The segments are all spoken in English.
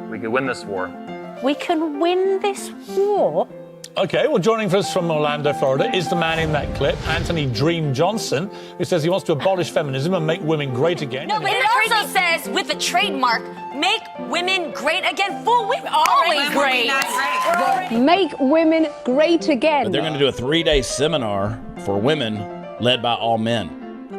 We could win this war. We can win this war? Okay, well, joining us from Orlando, Florida, is the man in that clip, Anthony Dream Johnson, who says he wants to abolish feminism and make women great again. No, but it also says, with the trademark, make women great again. For women, always great. Make women great again. But they're going to do a 3-day seminar for women led by all men. In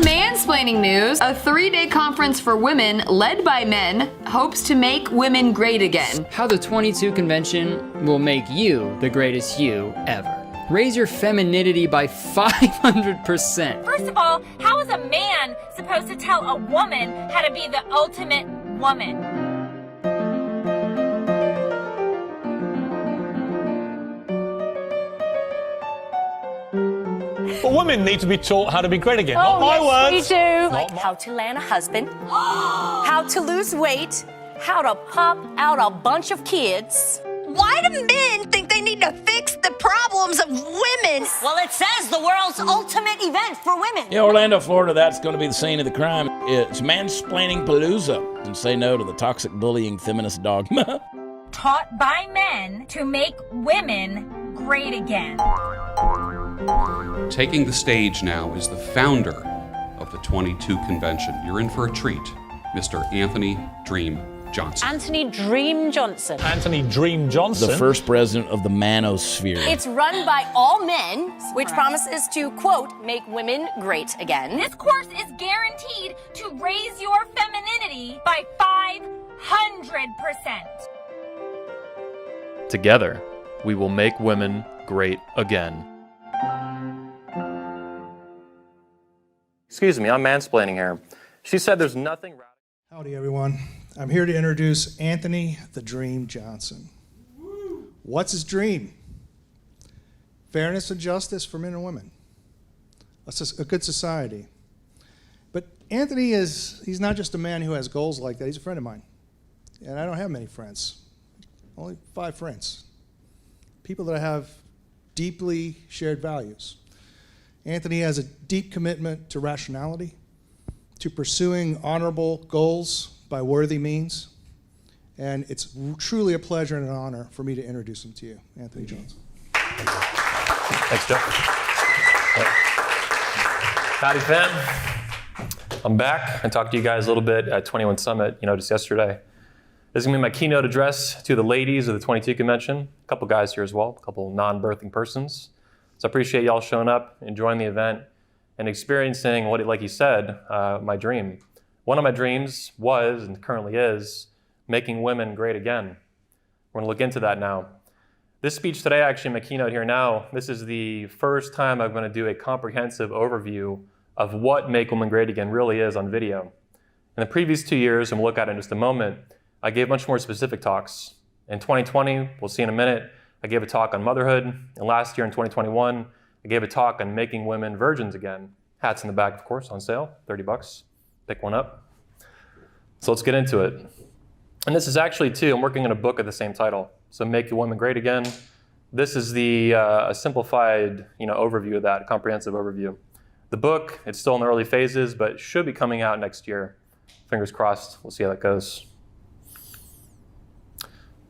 mansplaining news, a 3-day conference for women led by men hopes to make women great again. How the 22 convention will make you the greatest you ever. Raise your femininity by 500%. First of all, how is a man supposed to tell a woman how to be the ultimate woman? But women need to be taught how to be great again. Oh, Not my yes, words. we do. Like how to land a husband, how to lose weight, how to pop out a bunch of kids. Why do men think they need to fix the problems of women? Well, it says the world's ultimate event for women. Yeah, Orlando, Florida, that's going to be the scene of the crime. It's mansplaining palooza, and say no to the toxic bullying feminist dogma. Taught by men to make women great again. Taking the stage now is the founder of the 22 convention. You're in for a treat, Mr. Anthony Dream Johnson. Anthony Dream Johnson. Anthony Dream Johnson. The first president of the manosphere. It's run by all men, which promises to, quote, make women great again. This course is guaranteed to raise your femininity by 500%. Together, we will make women great again. Excuse me, I'm mansplaining here. She said there's nothing radical. Howdy, everyone. I'm here to introduce Anthony the Dream Johnson. What's his dream? Fairness and justice for men and women. A good society. But Anthony he's not just a man who has goals like that. He's a friend of mine. And I don't have many friends. Only 5 friends. People that I have deeply shared values. Anthony has a deep commitment to rationality, to pursuing honorable goals by worthy means, and it's truly a pleasure and an honor for me to introduce him to you, Anthony Johnson. Thanks, Joe. Howdy, fam. I'm back and talked to you guys a little bit at 21 Summit, just yesterday. This is going to be my keynote address to the ladies of the 22 convention. A couple guys here as well, a couple non-birthing persons. So I appreciate y'all showing up, enjoying the event, and experiencing what, like he said, my dream. One of my dreams was, and currently is, making women great again. We're going to look into that now. This speech today, actually, my keynote here now, this is the first time I'm going to do a comprehensive overview of what Make Women Great Again really is on video. In the previous 2 years, and we'll look at it in just a moment, I gave much more specific talks. In 2020, we'll see in a minute, I gave a talk on motherhood, and last year in 2021, I gave a talk on making women virgins again. Hats in the back, of course, on sale, $30. Pick one up. So let's get into it. And this is actually, too, I'm working on a book of the same title. So Making Women Great Again. This is a simplified overview of that, comprehensive overview. The book, it's still in the early phases, but should be coming out next year. Fingers crossed, we'll see how that goes.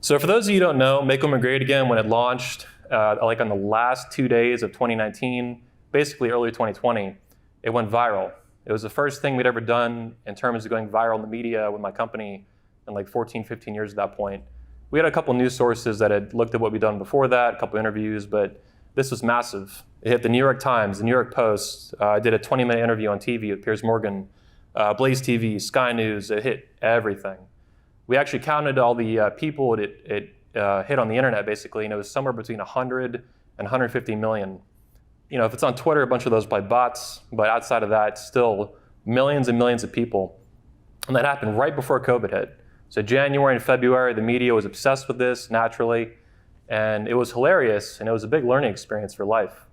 So for those of you who don't know, Make Women Great Again, when it launched, like on the last 2 days of 2019, basically early 2020, it went viral. It was the first thing we'd ever done in terms of going viral in the media with my company in like 14, 15 years at that point. We had a couple news sources that had looked at what we'd done before that, a couple interviews, but this was massive. It hit the New York Times, the New York Post. I did a 20-minute interview on TV with Piers Morgan, Blaze TV, Sky News. It hit everything. We actually counted all the people it hit on the internet, basically, and it was somewhere between 100 and 150 million. If it's on Twitter, a bunch of those are probably bots, but outside of that, still millions and millions of people. And that happened right before COVID hit. So January and February, the media was obsessed with this, naturally, and it was hilarious, and it was a big learning experience for life.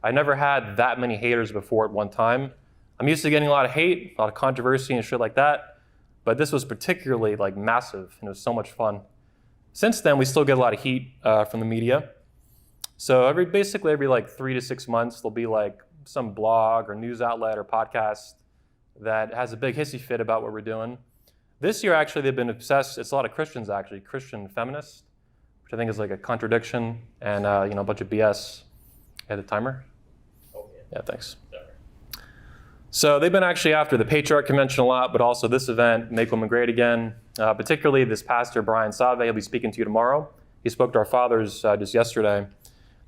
I never had that many haters before at one time. I'm used to getting a lot of hate, a lot of controversy and shit like that, but this was particularly massive, and it was so much fun. Since then, we still get a lot of heat from the media. So basically every 3 to 6 months, there'll be some blog or news outlet or podcast that has a big hissy fit about what we're doing. This year, actually, they've been obsessed. It's a lot of Christians, actually, Christian feminists, which I think is like a contradiction and a bunch of BS. At the timer? Yeah, thanks. So they've been actually after the Patriarch Convention a lot, but also this event, Make Women Great Again. Particularly this pastor, Brian Save, he'll be speaking to you tomorrow. He spoke to our fathers just yesterday.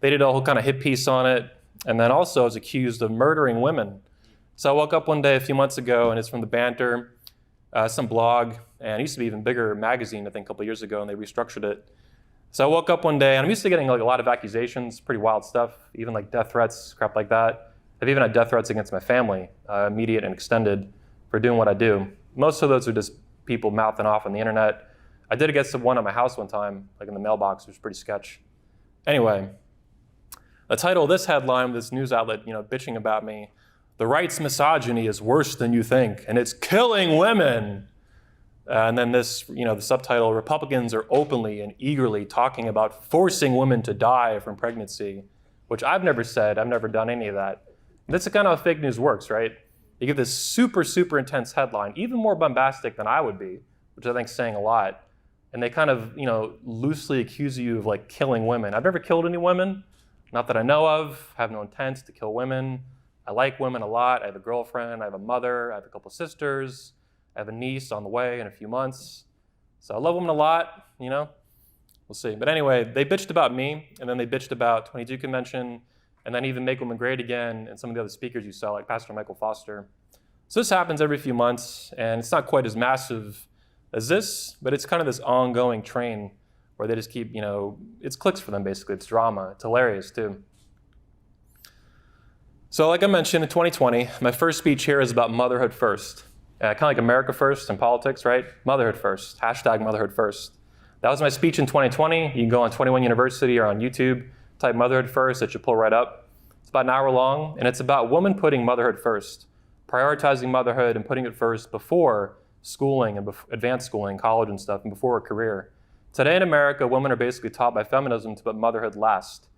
They did a whole kind of hit piece on it, and then also is accused of murdering women. So I woke up one day a few months ago, and it's from The Banter, some blog, and it used to be even bigger magazine, I think, a couple of years ago, and they restructured it. So I woke up one day, and I'm used to getting like a lot of accusations, pretty wild stuff, even like death threats, crap like that. I've even had death threats against my family, immediate and extended, for doing what I do. Most of those are just people mouthing off on the internet. I did get one at my house one time, like in the mailbox, which was pretty sketch. Anyway, the title of this headline, this news outlet, bitching about me, "The right's misogyny is worse than you think, and it's killing women." And then this, the subtitle, "Republicans are openly and eagerly talking about forcing women to die from pregnancy," which I've never said. I've never done any of that. And that's kind of how fake news works, right? You give this super, super intense headline, even more bombastic than I would be, which I think is saying a lot. And they kind of, loosely accuse you of like killing women. I've never killed any women, not that I know of. I have no intent to kill women. I like women a lot. I have a girlfriend. I have a mother. I have a couple sisters. I have a niece on the way in a few months. So I love women a lot, We'll see. But anyway, they bitched about me, and then they bitched about 22 Convention, and then even Make Women Great Again, and some of the other speakers you saw, like Pastor Michael Foster. So this happens every few months, and it's not quite as massive as this, but it's kind of this ongoing train where they just keep, it's clicks for them, basically. It's drama. It's hilarious, too. So like I mentioned, in 2020, my first speech here is about motherhood first. Kind of like America first in politics, right? Motherhood first, hashtag motherhood first. That was my speech in 2020. You can go on 21 University or on YouTube, type motherhood first, it should pull right up. It's about an hour long, and it's about women putting motherhood first, prioritizing motherhood and putting it first before schooling and advanced schooling, college and stuff, and before a career. Today in America, women are basically taught by feminism to put motherhood last.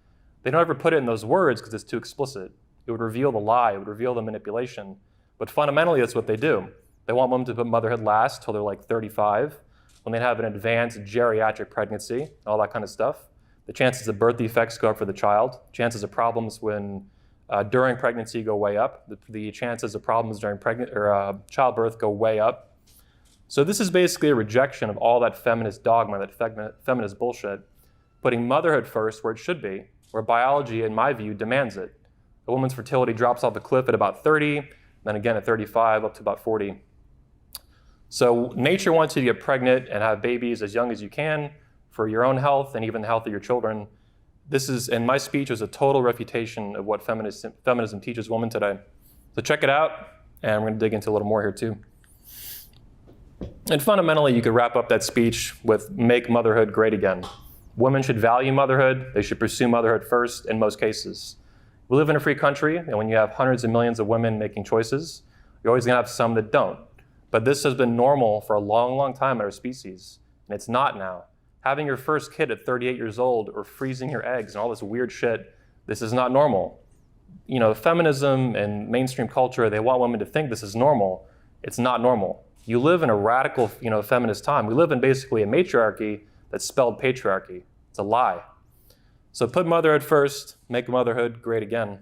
They don't ever put it in those words because it's too explicit. It would reveal the lie, it would reveal the manipulation. But fundamentally, that's what they do. They want women to put motherhood last till they're like 35, when they have an advanced geriatric pregnancy, all that kind of stuff. The chances of birth defects go up for the child. Chances of problems during pregnancy go way up. The chances of problems during childbirth go way up. So this is basically a rejection of all that feminist dogma, that feminist bullshit, putting motherhood first where it should be, where biology, in my view, demands it. A woman's fertility drops off the cliff at about 30, then again at 35, up to about 40. So nature wants you to get pregnant and have babies as young as you can for your own health and even the health of your children. This is, in my speech, was a total refutation of what feminism teaches women today. So check it out, and we're going to dig into a little more here too. And fundamentally, you could wrap up that speech with "Make motherhood great again." Women should value motherhood. They should pursue motherhood first in most cases. We live in a free country, and when you have hundreds of millions of women making choices, you're always going to have some that don't. But this has been normal for a long, long time in our species, and it's not now. Having your first kid at 38 years old or freezing your eggs and all this weird shit, this is not normal. Feminism and mainstream culture, they want women to think this is normal. It's not normal. You live in a radical, feminist time. We live in basically a matriarchy that's spelled patriarchy. It's a lie. So put motherhood first, make motherhood great again.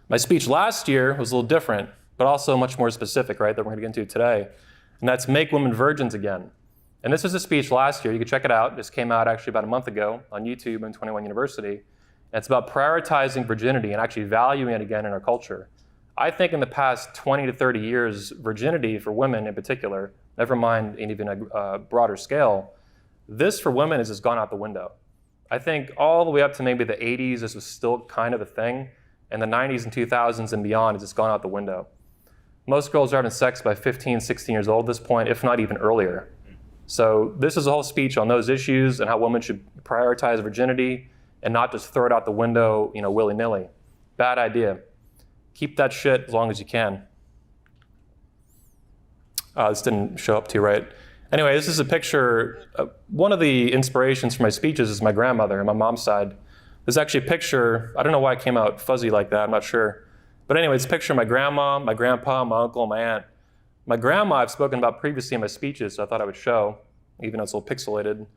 My speech last year was a little different, but also much more specific, right, that we're going to get into today. And that's make women virgins again. And this was a speech last year. You can check it out. This came out actually about a month ago on YouTube and 21 University. And it's about prioritizing virginity and actually valuing it again in our culture. I think in the past 20 to 30 years, virginity for women in particular, never mind in even a broader scale, this for women has just gone out the window. I think all the way up to maybe the 80s, this was still kind of a thing. And the 90s and 2000s and beyond, it's just gone out the window. Most girls are having sex by 15, 16 years old at this point, if not even earlier. So this is a whole speech on those issues and how women should prioritize virginity and not just throw it out the window, willy-nilly. Bad idea. Keep that shit as long as you can. This didn't show up too right. Anyway, this is a picture. One of the inspirations for my speeches is my grandmother on my mom's side. There's actually a picture. I don't know why it came out fuzzy like that. I'm not sure. But anyway, it's a picture of my grandma, my grandpa, my uncle, my aunt. My grandma I've spoken about previously in my speeches, so I thought I would show, even though it's a little pixelated.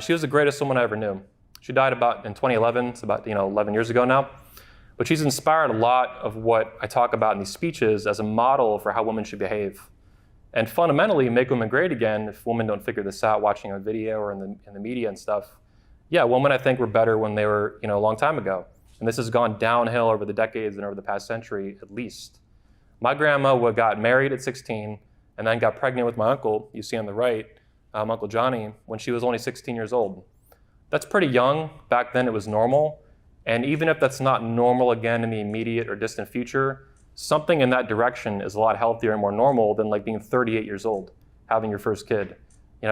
She was the greatest woman I ever knew. She died about in 2011, it's about 11 years ago now. But she's inspired a lot of what I talk about in these speeches as a model for how women should behave. And fundamentally, make women great again, if women don't figure this out watching a video or in the media and stuff. Yeah, women I think were better when they were a long time ago. And this has gone downhill over the decades and over the past century at least. My grandma got married at 16 and then got pregnant with my uncle, you see on the right, Uncle Johnny, when she was only 16 years old. That's pretty young. Back then it was normal. And even if that's not normal again in the immediate or distant future, something in that direction is a lot healthier and more normal than like being 38 years old, having your first kid,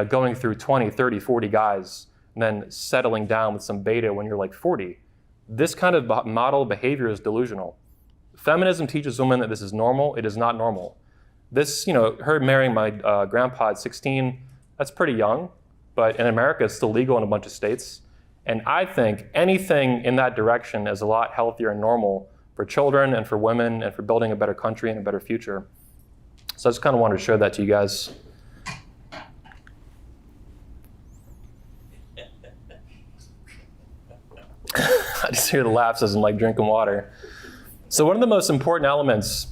going through 20, 30, 40 guys, and then settling down with some beta when you're like 40. This kind of model behavior is delusional. Feminism teaches women that this is normal. It is not normal. This, her marrying my grandpa at 16, that's pretty young, but in America it's still legal in a bunch of states. And I think anything in that direction is a lot healthier and normal for children and for women and for building a better country and a better future. So I just kind of wanted to share that to you guys. I just hear the laughs as I'm like drinking water. So one of the most important elements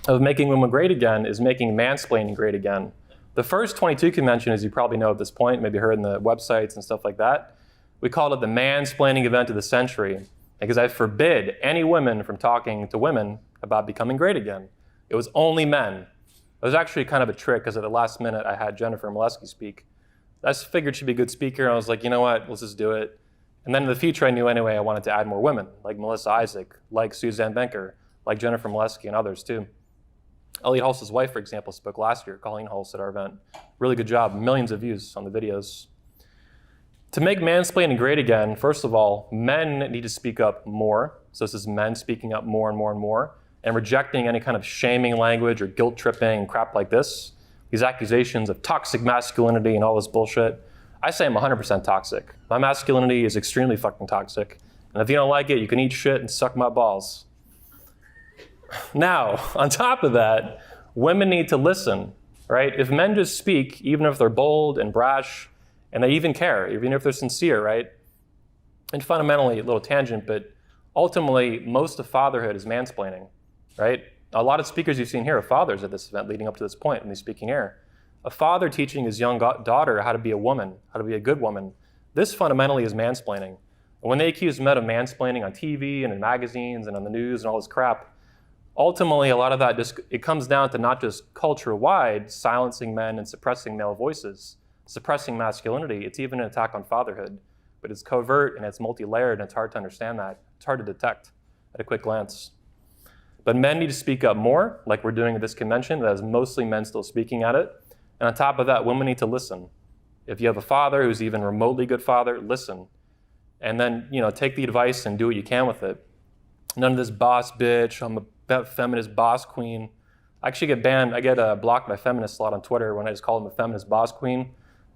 of making women great again is making mansplaining great again. The first 22 convention, as you probably know at this point, maybe heard in the websites and stuff like that, we called it the mansplaining event of the century because I forbid any women from talking to women about becoming great again. It was only men. It was actually kind of a trick because at the last minute I had Jennifer Molesky speak. I just figured she'd be a good speaker and I was like, you know what, let's just do it. And then in the future I knew anyway I wanted to add more women, like Melissa Isaac, like Suzanne Benker, like Jennifer Molesky and others too. Elliot Hulse's wife, for example, spoke last year, Colleen Hulse, at our event. Really good job, millions of views on the videos. To make mansplaining great again, first of all, men need to speak up more. So this is men speaking up more and more and more, and rejecting any kind of shaming language or guilt tripping and crap like this. These accusations of toxic masculinity and all this bullshit. I say I'm 100% toxic. My masculinity is extremely fucking toxic. And if you don't like it, you can eat shit and suck my balls. Now, on top of that, women need to listen, right? If men just speak, even if they're bold and brash, and they even care, even if they're sincere, right? And fundamentally, a little tangent, but ultimately, most of fatherhood is mansplaining, right? A lot of speakers you've seen here are fathers at this event leading up to this point when they speak in here. A father teaching his young daughter how to be a woman, how to be a good woman. This fundamentally is mansplaining. And when they accuse men of mansplaining on TV and in magazines and on the news and all this crap, ultimately, a lot of that it comes down to not just culture-wide silencing men and suppressing male voices, suppressing masculinity. It's even an attack on fatherhood. But it's covert and it's multi-layered and it's hard to understand that. It's hard to detect at a quick glance. But men need to speak up more, like we're doing at this convention. That is mostly men still speaking at it. And on top of that, women need to listen. If you have a father who's even remotely good father, listen. And then, take the advice and do what you can with it. None of this boss bitch, I'm a feminist boss queen. I actually get banned. I get blocked by feminists a lot on Twitter when I just call them a feminist boss queen.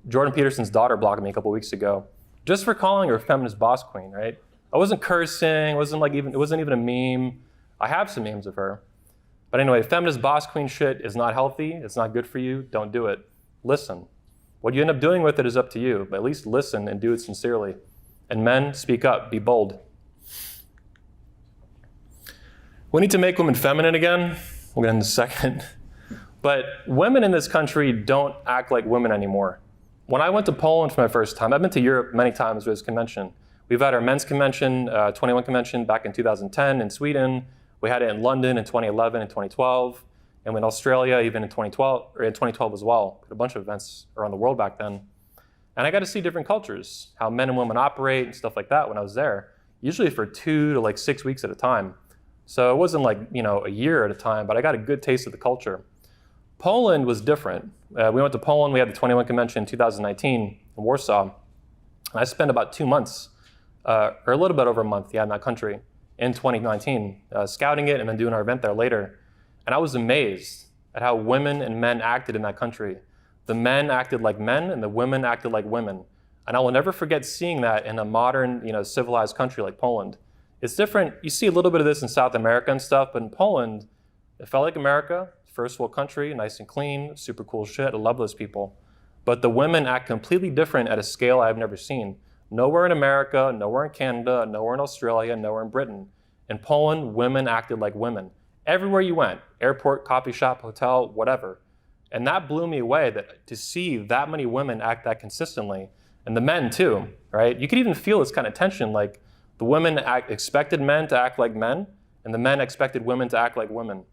Jordan Peterson's daughter blocked me a couple weeks ago just for calling her a feminist boss queen, right? I wasn't cursing. It wasn't even a meme. I have some memes of her. But anyway, feminist boss queen shit is not healthy. It's not good for you. Don't do it. Listen. What you end up doing with it is up to you, but at least listen and do it sincerely. And men, speak up. Be bold. We need to make women feminine again. We'll get into a second. But women in this country don't act like women anymore. When I went to Poland for my first time, I've been to Europe many times for this convention. We've had our men's convention, 21 convention back in 2010 in Sweden. We had it in London in 2011 and 2012. And in Australia, even in 2012 as well. We had a bunch of events around the world back then. And I got to see different cultures, how men and women operate and stuff like that when I was there, usually for 2 to 6 weeks at a time. So it wasn't a year at a time, but I got a good taste of the culture. Poland was different. We went to Poland. We had the 21 convention in 2019 in Warsaw. And I spent about 2 months, or a little bit over a month, in that country in 2019, scouting it and then doing our event there later. And I was amazed at how women and men acted in that country. The men acted like men and the women acted like women. And I will never forget seeing that in a modern, civilized country like Poland. It's different. You see a little bit of this in South America and stuff, but in Poland, it felt like America, it first world country, nice and clean, super cool shit. I love those people. But the women act completely different at a scale I've never seen. Nowhere in America, nowhere in Canada, nowhere in Australia, nowhere in Britain. In Poland, women acted like women. Everywhere you went, airport, coffee shop, hotel, whatever. And that blew me away, that to see that many women act that consistently, and the men too, right? You could even feel this kind of tension, like the women expected men to act like men, and the men expected women to act like women.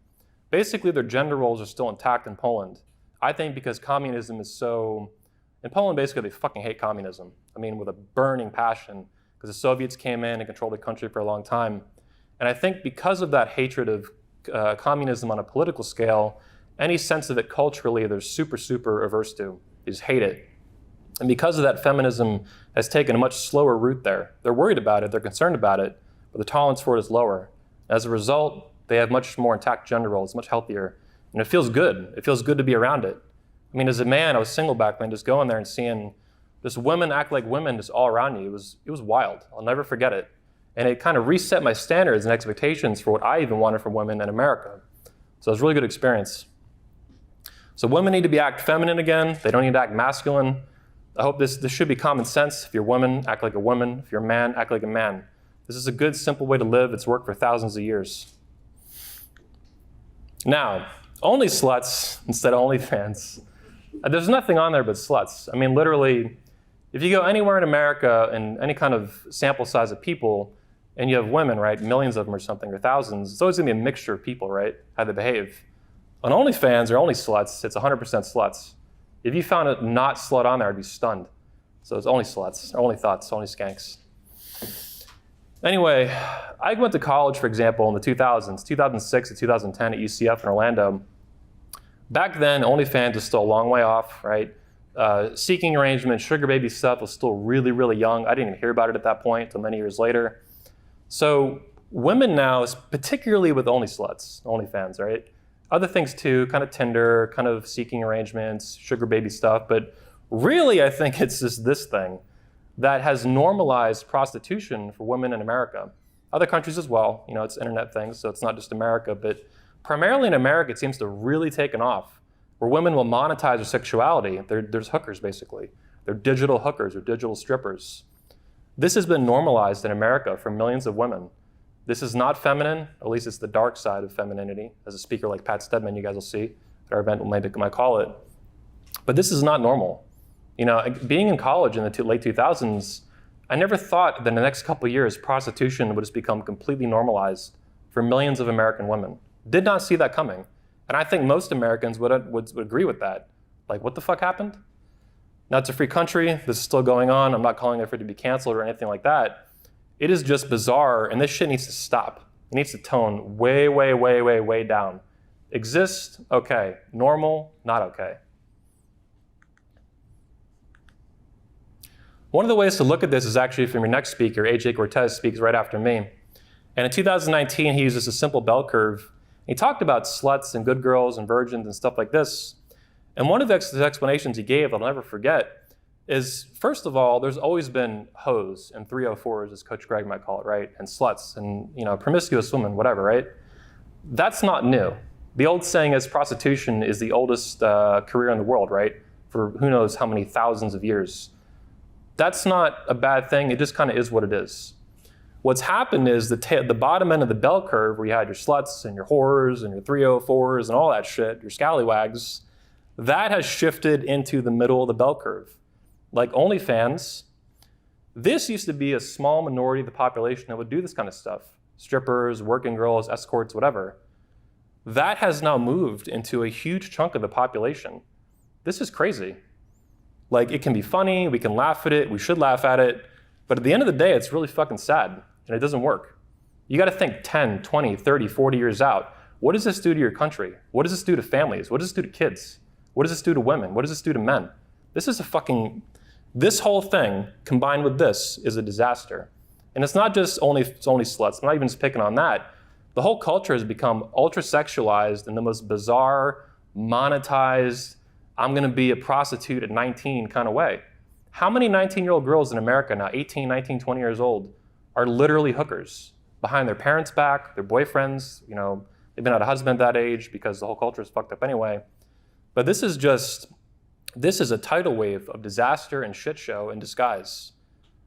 Basically, their gender roles are still intact in Poland. I think because communism is so, in Poland basically they fucking hate communism. I mean, with a burning passion, because the Soviets came in and controlled the country for a long time. And I think because of that hatred of communism on a political scale, any sense of it culturally, they're super, super averse to. They just hate it. And because of that, feminism has taken a much slower route there. They're worried about it, they're concerned about it, but the tolerance for it is lower. As a result, they have much more intact gender roles, much healthier. And it feels good. It feels good to be around it. I mean, as a man, I was single back then, just going there and seeing just women act like women just all around you. It was wild. I'll never forget it. And it kind of reset my standards and expectations for what I even wanted from women in America. So it was a really good experience. So women need to act feminine again. They don't need to act masculine. I hope this should be common sense. If you're a woman, act like a woman. If you're a man, act like a man. This is a good, simple way to live. It's worked for thousands of years. Now, only sluts instead of OnlyFans. There's nothing on there but sluts. I mean, literally, if you go anywhere in America and any kind of sample size of people, and you have women, right, millions of them or something, or thousands, it's always gonna be a mixture of people, right, how they behave. On OnlyFans or only sluts, it's 100% sluts. If you found a not slut on there, I'd be stunned. So it's only sluts, only thoughts, only skanks. Anyway, I went to college, for example, in the 2000s, 2006 to 2010 at UCF in Orlando. Back then, OnlyFans was still a long way off, right? Seeking arrangement, sugar baby stuff was still really, really young. I didn't even hear about it at that point until many years later. So women now, particularly with OnlyFans, right? Other things too, kind of Tinder, kind of seeking arrangements, sugar baby stuff, but really I think it's just this thing that has normalized prostitution for women in America. Other countries as well, you know, it's internet things, so it's not just America, but primarily in America, it seems to really taken off, where women will monetize their sexuality. There's hookers, basically. They're digital hookers or digital strippers. This has been normalized in America for millions of women. This is not feminine, at least it's the dark side of femininity. As a speaker like Pat Stedman, you guys will see at our event, we might call it. But this is not normal. You know, being in college in the late 2000s, I never thought that in the next couple of years, prostitution would just become completely normalized for millions of American women. Did not see that coming. And I think most Americans would agree with that. Like, what the fuck happened? Now, it's a free country. This is still going on. I'm not calling it for it to be canceled or anything like that. It is just bizarre, and this shit needs to stop. It needs to tone way, way, way, way, way down. Exist, okay. Normal, not okay. One of the ways to look at this is actually from your next speaker. AJ Cortez speaks right after me. And in 2019, he uses a simple bell curve. He talked about sluts and good girls and virgins and stuff like this. And one of the explanations he gave, I'll never forget, is first of all, there's always been hoes and 304s, as Coach Greg might call it, right? And sluts and, you know, promiscuous women, whatever, right? That's not new. The old saying is prostitution is the oldest career in the world, right? For who knows how many thousands of years. That's not a bad thing. It just kind of is what it is. What's happened is the bottom end of the bell curve, where you had your sluts and your whores and your 304s and all that shit, your scallywags, that has shifted into the middle of the bell curve. Like OnlyFans, this used to be a small minority of the population that would do this kind of stuff. Strippers, working girls, escorts, whatever. That has now moved into a huge chunk of the population. This is crazy. Like, it can be funny, we can laugh at it, we should laugh at it, but at the end of the day, it's really fucking sad, and it doesn't work. You gotta think 10, 20, 30, 40 years out. What does this do to your country? What does this do to families? What does this do to kids? What does this do to women? What does this do to men? This whole thing, combined with this, is a disaster. And it's not just only sluts, I'm not even just picking on that. The whole culture has become ultra-sexualized in the most bizarre, monetized, I'm gonna be a prostitute at 19 kind of way. How many 19-year-old girls in America now, 18, 19, 20 years old, are literally hookers behind their parents' back, their boyfriends, you know, They've been out a husband at that age because the whole culture is fucked up anyway. But this is a tidal wave of disaster and shit show in disguise.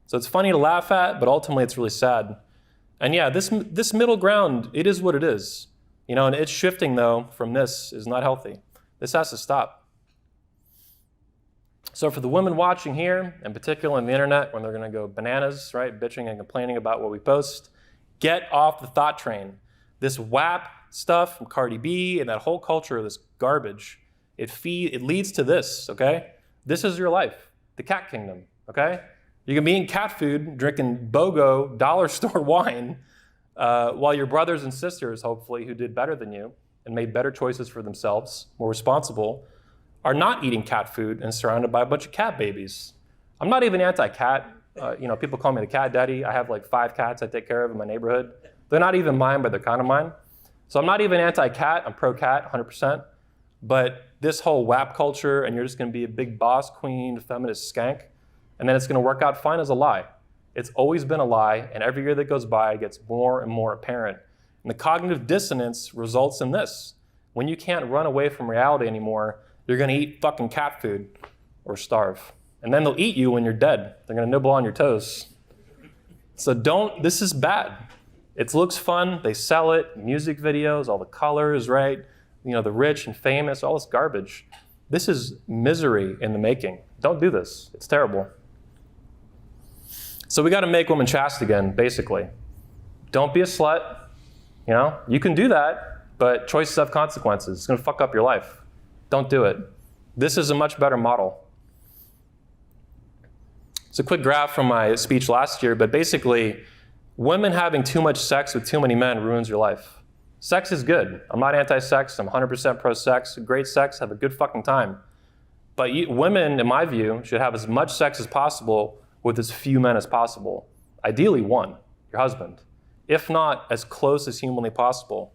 So it's funny to laugh at, but ultimately it's really sad. And yeah, this middle ground, it is what it is. You know, and it's shifting though from this is not healthy. This has to stop. So for the women watching here, in particular on the internet, when they're gonna go bananas, right, bitching and complaining about what we post, get off the thought train. This WAP stuff from Cardi B and that whole culture of this garbage, it leads to this, okay? This is your life, the cat kingdom, okay? You can be eating cat food, drinking BOGO dollar store wine, while your brothers and sisters, hopefully, who did better than you and made better choices for themselves, more responsible, are not eating cat food and surrounded by a bunch of cat babies. I'm not even anti-cat. People call me the cat daddy. I have like 5 cats I take care of in my neighborhood. They're not even mine, but they're kind of mine. So I'm not even anti-cat. I'm pro-cat, 100%. But this whole WAP culture, and you're just going to be a big boss queen, feminist skank, and then it's going to work out fine as a lie. It's always been a lie, and every year that goes by, it gets more and more apparent. And the cognitive dissonance results in this. When you can't run away from reality anymore, you're going to eat fucking cat food or starve. And then they'll eat you when you're dead. They're going to nibble on your toes. So this is bad. It looks fun. They sell it, music videos, all the colors, right? You know, the rich and famous, all this garbage. This is misery in the making. Don't do this. It's terrible. So we got to make women chaste again, basically. Don't be a slut. You know, you can do that, but choices have consequences. It's going to fuck up your life. Don't do it. This is a much better model. It's a quick graph from my speech last year, but basically, women having too much sex with too many men ruins your life. Sex is good. I'm not anti-sex. I'm 100% pro-sex. Great sex, have a good fucking time. But women, in my view, should have as much sex as possible with as few men as possible. Ideally one, your husband. If not, as close as humanly possible.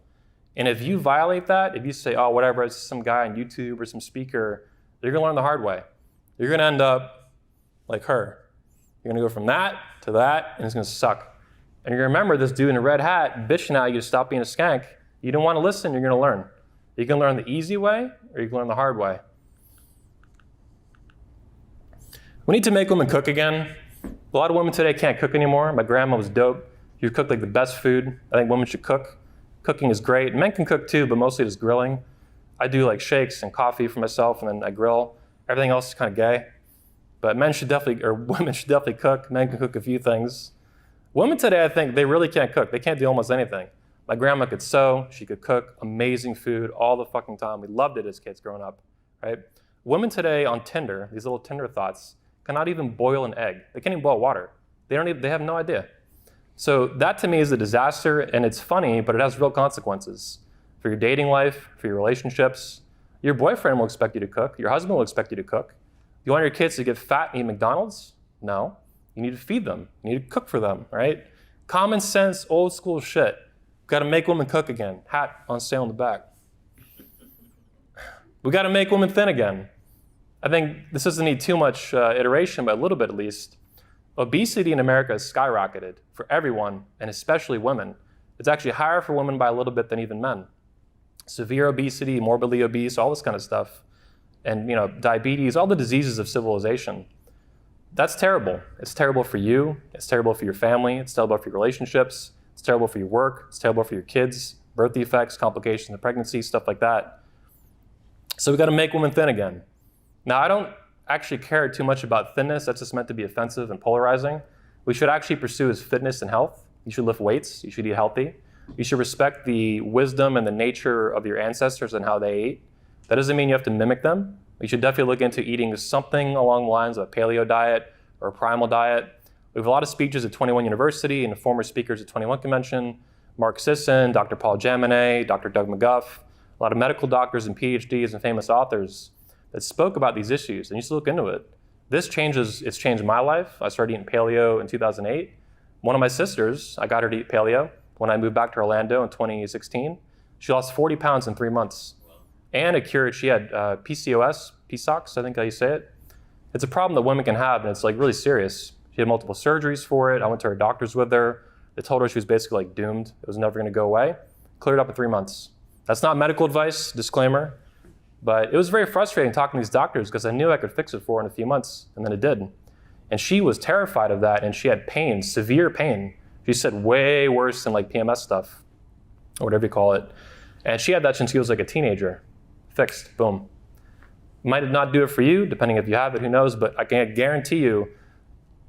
And if you violate that, if you say, oh, whatever, it's some guy on YouTube or some speaker, you're gonna learn the hard way. You're gonna end up like her. You're gonna go from that to that, and it's gonna suck. And you're gonna remember this dude in a red hat bitching at you to stop being a skank. You don't wanna listen, you're gonna learn. You can learn the easy way, or you can learn the hard way. We need to make women cook again. A lot of women today can't cook anymore. My grandma was dope. She cooked like the best food. I think women should cook. Cooking is great. Men can cook too, but mostly just grilling. I do like shakes and coffee for myself, and then I grill. Everything else is kind of gay. But women should definitely cook. Men can cook a few things. Women today, I think, they really can't cook. They can't do almost anything. My grandma could sew. She could cook amazing food all the fucking time. We loved it as kids growing up, right? Women today on Tinder, these little Tinder thoughts, cannot even boil an egg. They can't even boil water. They have no idea. So that to me is a disaster, and it's funny, but it has real consequences for your dating life, for your relationships. Your boyfriend will expect you to cook. Your husband will expect you to cook. You want your kids to get fat and eat McDonald's? No. You need to feed them. You need to cook for them, right? Common sense, old school shit. Got to make women cook again. Hat on sale in the back. We got to make women thin again. I think this doesn't need too much iteration, but a little bit at least. Obesity in America has skyrocketed for everyone, and especially women. It's actually higher for women by a little bit than even men. Severe obesity, morbidly obese, all this kind of stuff. And diabetes, all the diseases of civilization. That's terrible. It's terrible for you. It's terrible for your family. It's terrible for your relationships. It's terrible for your work. It's terrible for your kids, birth defects, complications of pregnancy, stuff like that. So we got to make women thin again. Now, I don't actually care too much about thinness. That's just meant to be offensive and polarizing. We should actually pursue is fitness and health. You should lift weights. You should eat healthy. You should respect the wisdom and the nature of your ancestors and how they ate. That doesn't mean you have to mimic them. You should definitely look into eating something along the lines of a paleo diet or a primal diet. We have a lot of speeches at 21 University and former speakers at 21 Convention. Mark Sisson, Dr. Paul Jaminet, Dr. Doug McGuff, a lot of medical doctors and PhDs and famous authors that spoke about these issues, and you should look into it. It's changed my life. I started eating paleo in 2008. One of my sisters, I got her to eat paleo when I moved back to Orlando in 2016. She lost 40 pounds in 3 months. And it cured, she had PCOS, PSOX, I think how you say it. It's a problem that women can have, and it's like really serious. She had multiple surgeries for it. I went to her doctors with her. They told her she was basically like doomed. It was never gonna go away. Cleared up in 3 months. That's not medical advice, disclaimer. But it was very frustrating talking to these doctors because I knew I could fix it for her in a few months, and then it did. And she was terrified of that, and she had pain, severe pain. She said way worse than like PMS stuff, or whatever you call it. And she had that since she was like a teenager. Fixed, boom. Might not do it for you, depending if you have it, who knows, but I can guarantee you,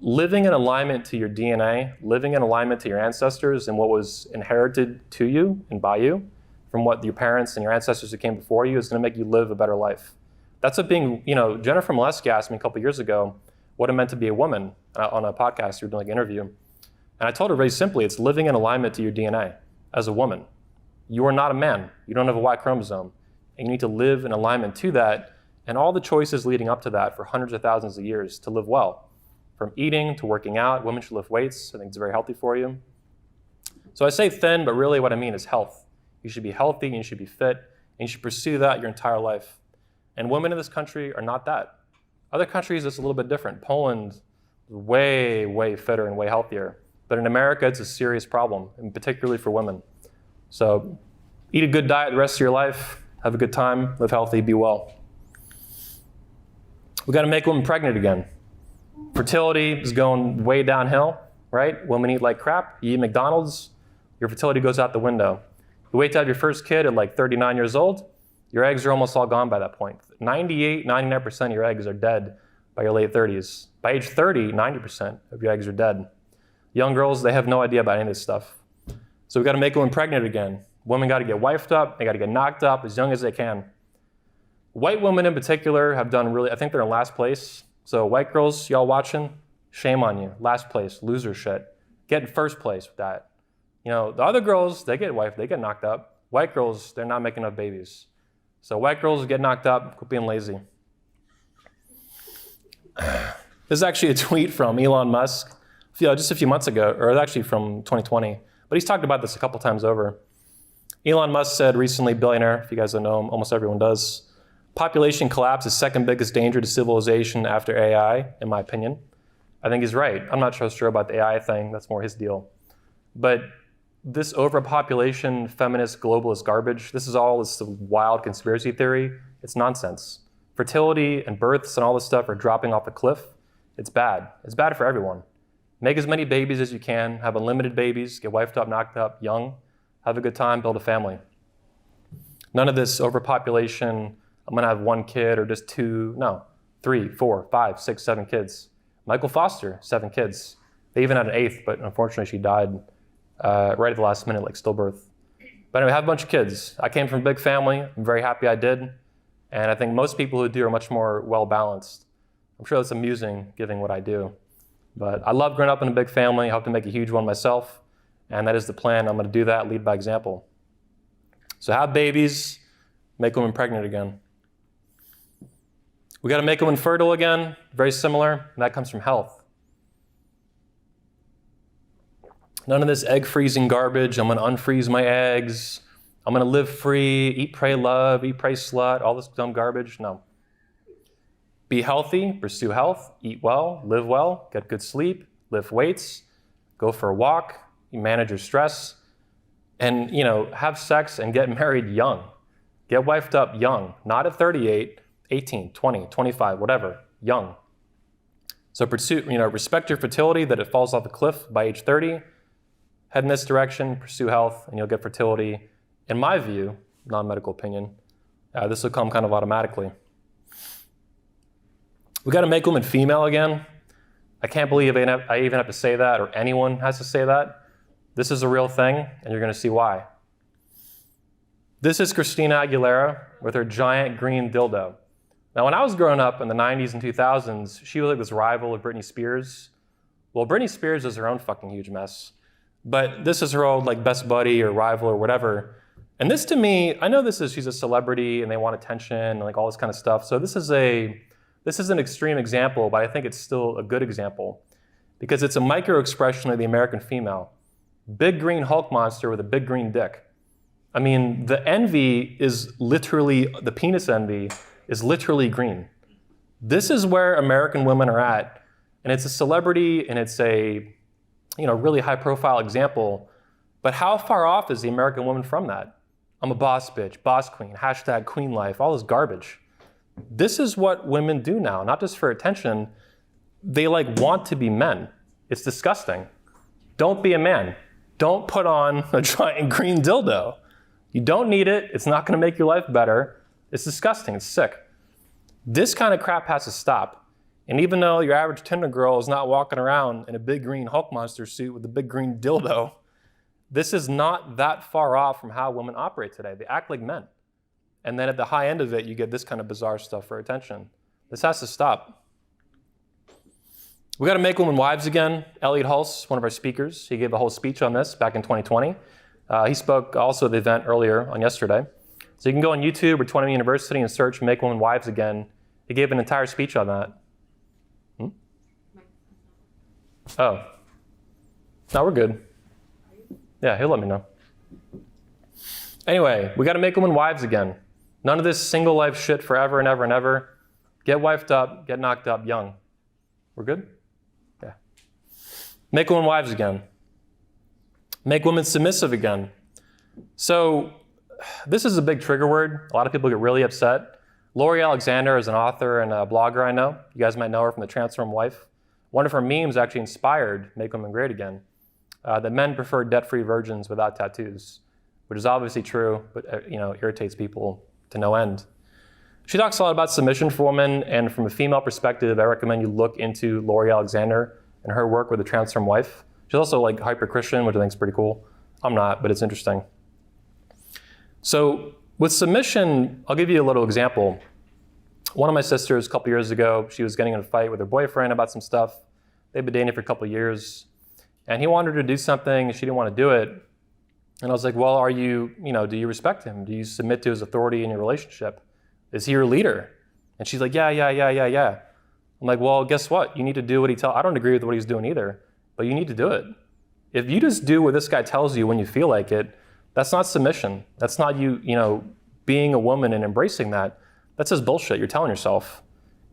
living in alignment to your DNA, living in alignment to your ancestors and what was inherited to you and by you, from what your parents and your ancestors who came before you, is gonna make you live a better life. That's what being, Jennifer Molesky asked me a couple years ago what it meant to be a woman on a podcast, we were doing like an interview. And I told her very simply, it's living in alignment to your DNA as a woman. You are not a man, you don't have a Y chromosome. And you need to live in alignment to that and all the choices leading up to that for hundreds of thousands of years to live well. From eating to working out, women should lift weights. I think it's very healthy for you. So I say thin, but really what I mean is health. You should be healthy and you should be fit, and you should pursue that your entire life. And women in this country are not that. Other countries, it's a little bit different. Poland is way, way fitter and way healthier. But in America, it's a serious problem, and particularly for women. So eat a good diet the rest of your life, have a good time, live healthy, be well. We gotta make women pregnant again. Fertility is going way downhill, right? Women eat like crap, you eat McDonald's, your fertility goes out the window. You wait to have your first kid at like 39 years old, your eggs are almost all gone by that point. 98, 99% of your eggs are dead by your late 30s. By age 30, 90% of your eggs are dead. Young girls, they have no idea about any of this stuff. So we gotta make women pregnant again. Women gotta get wifed up, they gotta get knocked up as young as they can. White women in particular have done really, I think they're in last place. So white girls, y'all watching, shame on you. Last place, loser shit. Get in first place with that. The other girls, they get wifed, they get knocked up. White girls, they're not making enough babies. So white girls get knocked up, quit being lazy. This is actually a tweet from Elon Musk, just a few months ago, or actually from 2020. But he's talked about this a couple times over. Elon Musk said recently, billionaire, if you guys don't know him, almost everyone does, population collapse is second biggest danger to civilization after AI, in my opinion. I think he's right. I'm not sure about the AI thing, that's more his deal. But this overpopulation, feminist, globalist garbage, this a wild conspiracy theory. It's nonsense. Fertility and births and all this stuff are dropping off a cliff. It's bad. It's bad for everyone. Make as many babies as you can, have unlimited babies, get wifed up, knocked up, young, have a good time, build a family. None of this overpopulation, I'm gonna have one kid or just two, no, 3, 4, 5, 6, 7 kids. Michael Foster, 7 kids. They even had an 8th, but unfortunately she died right at the last minute, like stillbirth. But anyway, I have a bunch of kids. I came from a big family. I'm very happy I did. And I think most people who do are much more well-balanced. I'm sure that's amusing, given what I do. But I love growing up in a big family. I hope to make a huge one myself. And that is the plan. I'm gonna do that, lead by example. So have babies, make women pregnant again. We gotta make women fertile again, very similar, and that comes from health. None of this egg freezing garbage, I'm gonna unfreeze my eggs, I'm gonna live free, eat, pray, love, eat, pray, slut, all this dumb garbage, no. Be healthy, pursue health, eat well, live well, get good sleep, lift weights, go for a walk, you manage your stress, and have sex and get married young. Get wifed up young, not at 38, 18, 20, 25, whatever, young. So pursue, respect your fertility, that it falls off a cliff by age 30, head in this direction, pursue health, and you'll get fertility. In my view, non-medical opinion, this will come kind of automatically. We gotta make women female again. I can't believe I even have to say that, or anyone has to say that. This is a real thing, and you're gonna see why. This is Christina Aguilera with her giant green dildo. Now, when I was growing up in the 90s and 2000s, she was like this rival of Britney Spears. Well, Britney Spears is her own fucking huge mess. But this is her old best buddy or rival or whatever. And this to me, I know she's a celebrity and they want attention and all this kind of stuff. So this is an extreme example, but I think it's still a good example because it's a micro expression of the American female. Big green Hulk monster with a big green dick. I mean, the envy is literally, the penis envy is literally green. This is where American women are at. And it's a celebrity and it's a really high profile example. But how far off is the American woman from that? I'm a boss bitch, boss queen, hashtag queen life, all this garbage. This is what women do now, not just for attention. They like want to be men. It's disgusting. Don't be a man. Don't put on a giant green dildo. You don't need it. It's not going to make your life better. It's disgusting. It's sick. This kind of crap has to stop. And even though your average Tinder girl is not walking around in a big green Hulk monster suit with a big green dildo, this is not that far off from how women operate today. They act like men. And then at the high end of it, you get this kind of bizarre stuff for attention. This has to stop. We got to make women wives again. Elliot Hulse, one of our speakers, he gave a whole speech on this back in 2020. He spoke also at the event earlier on yesterday. So you can go on YouTube or 20 University and search Make Women Wives Again. He gave an entire speech on that. Oh. No, we're good. Yeah, he'll let me know. Anyway, we got to make women wives again. None of this single life shit forever and ever and ever. Get wifed up, get knocked up young. We're good? Yeah. Make women wives again. Make women submissive again. So this is a big trigger word. A lot of people get really upset. Lori Alexander is an author and a blogger I know. You guys might know her from The Transformed Wife. One of her memes actually inspired Make Women Great Again. That men prefer debt-free virgins without tattoos, which is obviously true, but irritates people to no end. She talks a lot about submission for women, and from a female perspective, I recommend you look into Lori Alexander and her work with The Transformed Wife. She's also like hyper-Christian, which I think is pretty cool. I'm not, but it's interesting. So with submission, I'll give you a little example. One of my sisters, a couple years ago, she was getting in a fight with her boyfriend about some stuff. They'd been dating for a couple of years. And he wanted her to do something, and she didn't want to do it. And I was like, well, do you respect him? Do you submit to his authority in your relationship? Is he your leader? And she's like, yeah. I'm like, well, guess what? You need to do what he tells. I don't agree with what he's doing either, but you need to do it. If you just do what this guy tells you when you feel like it, that's not submission. That's not you being a woman and embracing that. That's just bullshit you're telling yourself.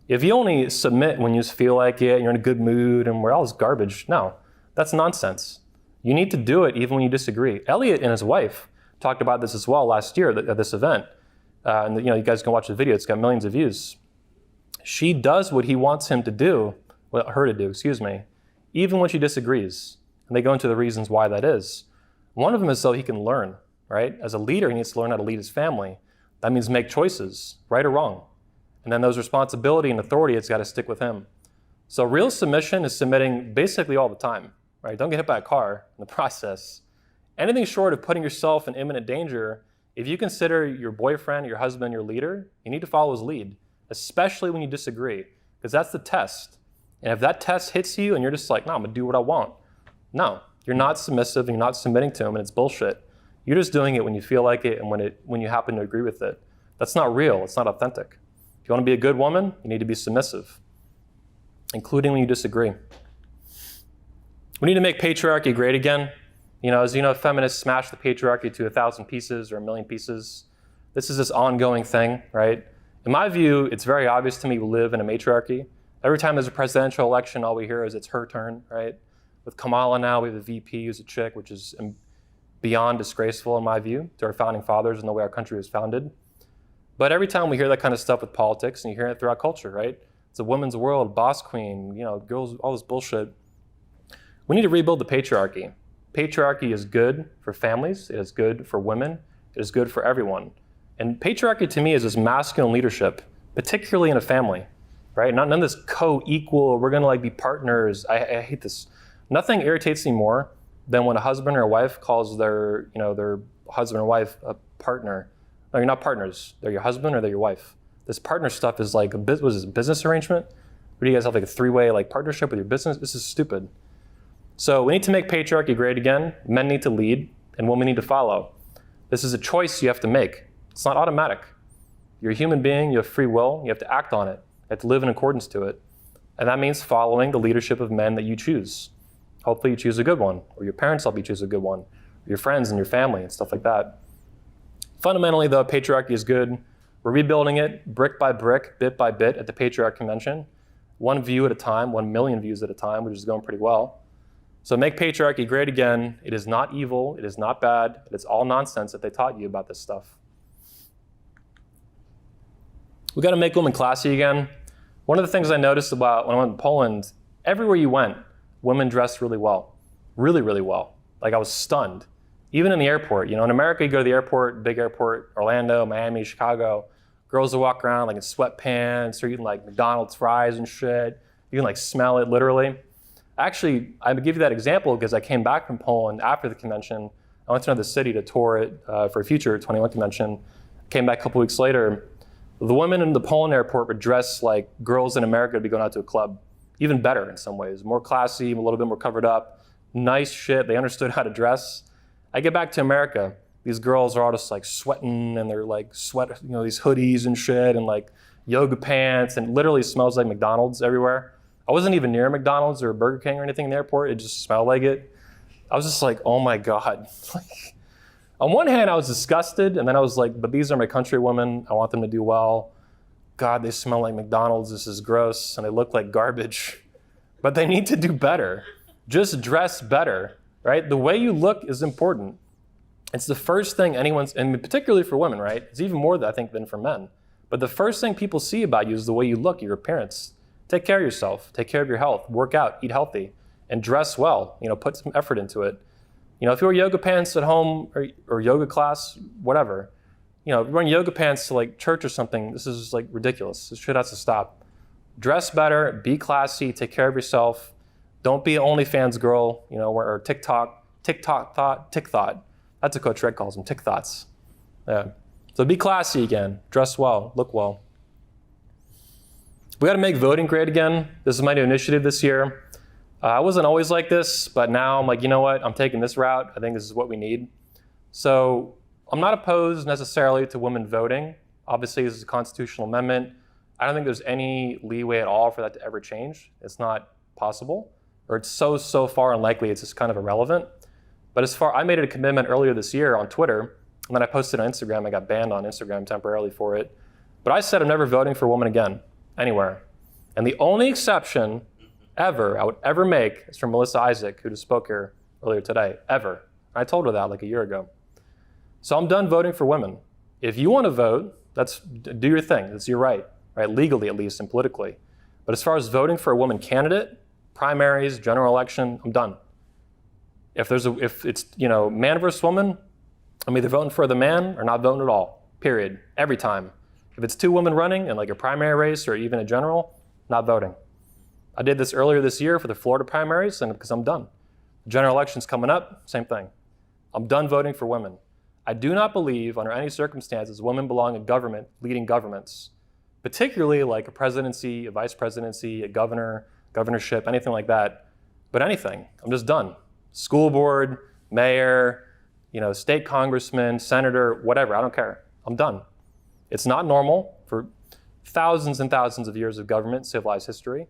If you only submit when you just feel like it, and you're in a good mood, and we're all this garbage, no. That's nonsense. You need to do it even when you disagree. Elliot and his wife talked about this as well last year at this event. And you guys can watch the video. It's got millions of views. She does what he wants her to do, even when she disagrees. And they go into the reasons why that is. One of them is so he can learn, right? As a leader, he needs to learn how to lead his family. That means make choices, right or wrong. And then those responsibility and authority, it's got to stick with him. So real submission is submitting basically all the time. Right? Don't get hit by a car in the process. Anything short of putting yourself in imminent danger, if you consider your boyfriend, your husband, your leader, you need to follow his lead, especially when you disagree, because that's the test. And if that test hits you and you're just like, no, I'm gonna do what I want. No, you're not submissive and you're not submitting to him, and it's bullshit. You're just doing it when you feel like it and when you happen to agree with it. That's not real, it's not authentic. If you wanna be a good woman, you need to be submissive, including when you disagree. We need to make patriarchy great again. As you know, feminists smash the patriarchy to 1,000 pieces or 1,000,000 pieces. This is this ongoing thing, right? In my view, it's very obvious to me we live in a matriarchy. Every time there's a presidential election, all we hear is it's her turn, right? With Kamala now, we have a VP who's a chick, which is beyond disgraceful in my view to our founding fathers and the way our country was founded. But every time we hear that kind of stuff with politics, and you hear it throughout culture, right? It's a woman's world, boss queen, girls, all this bullshit. We need to rebuild the patriarchy. Patriarchy is good for families. It is good for women. It is good for everyone. And patriarchy to me is this masculine leadership, particularly in a family, right? None of this co-equal, we're gonna be partners. I hate this. Nothing irritates me more than when a husband or a wife calls their husband or wife a partner. No, you're not partners. They're your husband or they're your wife. This partner stuff is like a business arrangement? Or do you guys have like a three-way partnership with your business? This is stupid. So we need to make patriarchy great again. Men need to lead, and women need to follow. This is a choice you have to make. It's not automatic. You're a human being, you have free will, you have to act on it. You have to live in accordance to it. And that means following the leadership of men that you choose. Hopefully you choose a good one, or your parents help you choose a good one, or your friends and your family and stuff like that. Fundamentally though, patriarchy is good. We're rebuilding it brick by brick, bit by bit at the Patriarch Convention. One view at a time, 1 million views at a time, which is going pretty well. So make patriarchy great again. It is not evil. It is not bad. It's all nonsense that they taught you about this stuff. We got to make women classy again. One of the things I noticed about when I went to Poland, everywhere you went, women dressed really well. Really, really well. Like I was stunned. Even in the airport, in America, you go to the airport, big airport, Orlando, Miami, Chicago, girls will walk around like in sweatpants or eating like McDonald's fries and shit. You can like smell it literally. Actually, I would give you that example because I came back from Poland after the convention. I went to another city to tour it for a future 21 convention. Came back a couple weeks later. The women in the Poland airport were dressed like girls in America would be going out to a club. Even better in some ways. More classy, a little bit more covered up. Nice shit. They understood how to dress. I get back to America. These girls are all just like sweating and they're like these hoodies and shit and like yoga pants and literally smells like McDonald's everywhere. I wasn't even near McDonald's or Burger King or anything in the airport. It just smelled like it. I was just like, oh my God. On one hand, I was disgusted, and then I was like, but these are my countrywomen. I want them to do well. God, they smell like McDonald's. This is gross, and they look like garbage. But they need to do better. Just dress better, right? The way you look is important. It's the first thing and particularly for women, right? It's even more, I think, than for men. But the first thing people see about you is the way you look, your appearance. Take care of yourself. Take care of your health. Work out. Eat healthy. And dress well. Put some effort into it. If you wear yoga pants at home or yoga class, whatever, if you're wearing yoga pants to like church or something, this is just like ridiculous. This shit has to stop. Dress better, be classy, take care of yourself. Don't be an OnlyFans girl, or TikTok thought. That's what Coach Red calls them, tick thoughts. Yeah. So be classy again, dress well, look well. We got to make voting great again. This is my new initiative this year. I wasn't always like this, but now I'm like, you know what? I'm taking this route. I think this is what we need. So I'm not opposed necessarily to women voting. Obviously, this is a constitutional amendment. I don't think there's any leeway at all for that to ever change. It's not possible, or it's so far unlikely it's just kind of irrelevant. But I made it a commitment earlier this year on Twitter, and then I posted on Instagram. I got banned on Instagram temporarily for it. But I said I'm never voting for a woman again, anywhere. And the only exception I would ever make is from Melissa Isaac, who just spoke here earlier today, ever. I told her that like a year ago. So I'm done voting for women. If you want to vote, do your thing. That's your right, legally at least and politically. But as far as voting for a woman candidate, primaries, general election, I'm done. If it's man versus woman, I'm either voting for the man or not voting at all, period, every time. If it's two women running in like a primary race or even a general, not voting. I did this earlier this year for the Florida primaries and because I'm done. The general election's coming up, same thing. I'm done voting for women. I do not believe under any circumstances women belong in government, leading governments, particularly like a presidency, a vice presidency, a governorship, anything like that. But anything, I'm just done. School board, mayor, state congressman, senator, whatever, I don't care. I'm done. It's not normal for thousands and thousands of years of government, civilized history.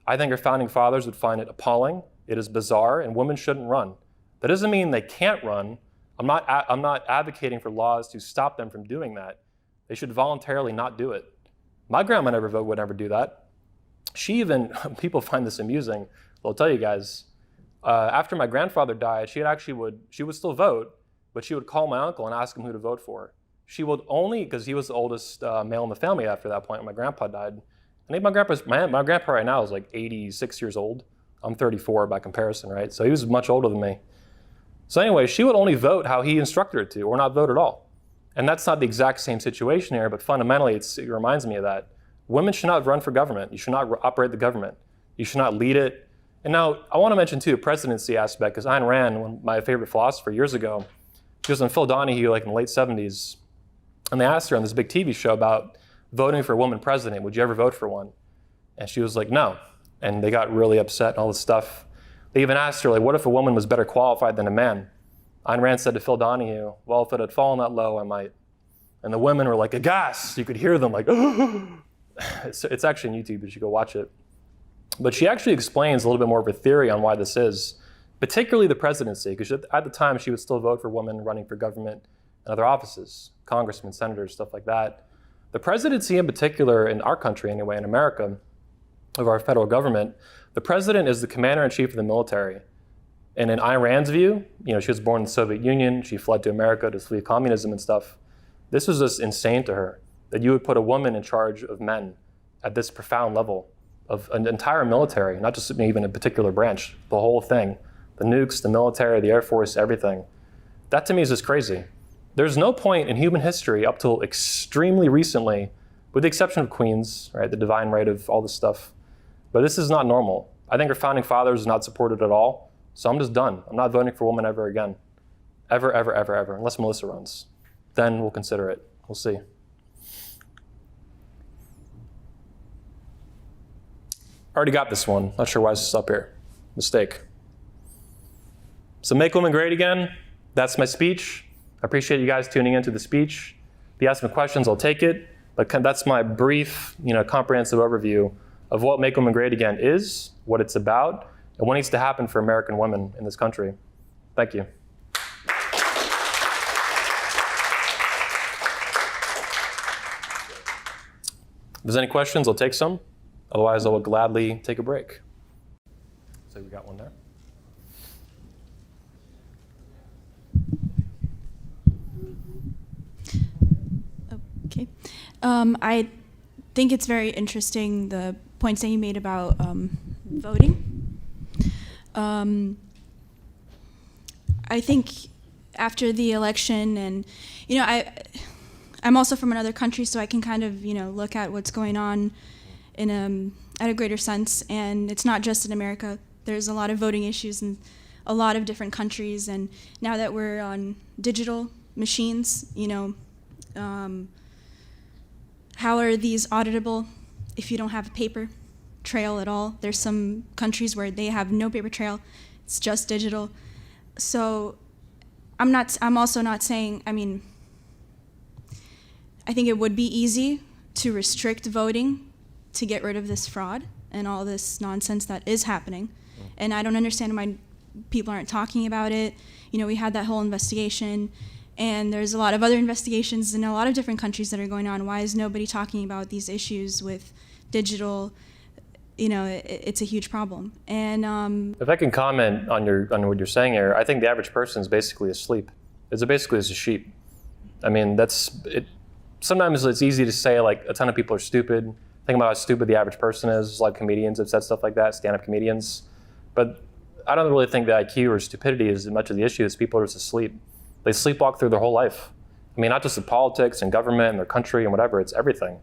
I think our founding fathers would find it appalling. It is bizarre, and women shouldn't run. That doesn't mean they can't run. I'm not advocating for laws to stop them from doing that. They should voluntarily not do it. My grandma would never do that. People find this amusing. I'll tell you guys, after my grandfather died, she would still vote, but she would call my uncle and ask him who to vote for. She would only, because he was the oldest male in the family after that point when my grandpa died. I think my grandpa right now is like 86 years old. I'm 34 by comparison, right? So he was much older than me. So anyway, she would only vote how he instructed her to, or not vote at all. And that's not the exact same situation here, but fundamentally it reminds me of that. Women should not run for government. You should not operate the government. You should not lead it. And now I want to mention too, the presidency aspect, because Ayn Rand, my favorite philosopher years ago, she was on Phil Donahue like in the late 70s. And they asked her on this big TV show about voting for a woman president. Would you ever vote for one? And she was like, no. And they got really upset and all this stuff. They even asked her, like, what if a woman was better qualified than a man? Ayn Rand said to Phil Donahue, well, if it had fallen that low, I might. And the women were like aghast. You could hear them like, it's actually on YouTube. You should go watch it. But she actually explains a little bit more of her theory on why this is, particularly the presidency, because at the time she would still vote for women running for government and other offices, congressmen, senators, stuff like that. The presidency in particular, in our country anyway, in America, of our federal government, the president is the commander-in-chief of the military. And in Iran's view, she was born in the Soviet Union, she fled to America to flee communism and stuff. This was just insane to her, that you would put a woman in charge of men at this profound level of an entire military, not just even a particular branch, the whole thing, the nukes, the military, the Air Force, everything. That to me is just crazy. There's no point in human history up till extremely recently, with the exception of queens, right, the divine right of all this stuff, but this is not normal. I think our founding fathers not supported at all, so I'm just done. I'm not voting for a woman ever again. Ever, ever, ever, ever, unless Melissa runs. Then we'll consider it. We'll see. Already got this one. Not sure why this is up here. Mistake. So make women great again. That's my speech. I appreciate you guys tuning into the speech. If you ask me questions, I'll take it. But that's my brief, comprehensive overview of what Make Women Great Again is, what it's about, and what needs to happen for American women in this country. Thank you. If there's any questions, I'll take some. Otherwise, I will gladly take a break. So we got one there. Okay. I think it's very interesting, the points that you made about voting. I think after the election, and I'm also from another country, so I can kind of look at what's going on in at a greater sense. And it's not just in America. There's a lot of voting issues in a lot of different countries. And now that we're on digital machines, how are these auditable if you don't have a paper trail at all? There's some countries where they have no paper trail. It's just digital. So I'm also not saying, I think it would be easy to restrict voting to get rid of this fraud and all this nonsense that is happening. And I don't understand why people aren't talking about it. We had that whole investigation, and there's a lot of other investigations in a lot of different countries that are going on. Why is nobody talking about these issues with digital? It's a huge problem. And if I can comment on what you're saying here, I think the average person is basically asleep. It's basically as a sheep. That's it. Sometimes it's easy to say like a ton of people are stupid. Think about how stupid the average person is. Like comedians have said stuff like that, stand-up comedians. But I don't really think that IQ or stupidity is as much of the issue as people are just asleep. They sleepwalk through their whole life. Not just in politics and government and their country and whatever, it's everything.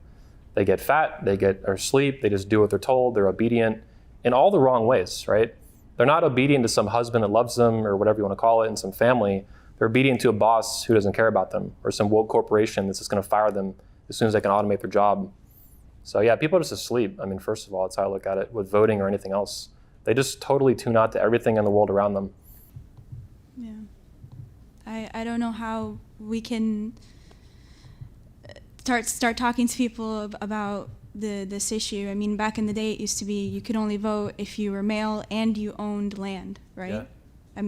They get fat, are asleep, they just do what they're told, they're obedient in all the wrong ways, right? They're not obedient to some husband that loves them or whatever you want to call it, and some family. They're obedient to a boss who doesn't care about them, or some woke corporation that's just going to fire them as soon as they can automate their job. So yeah, people are just asleep. First of all, that's how I look at it with voting or anything else. They just totally tune out to everything in the world around them. Yeah. I don't know how we can start talking to people about this issue. Back in the day, it used to be you could only vote if you were male and you owned land, right? Yeah.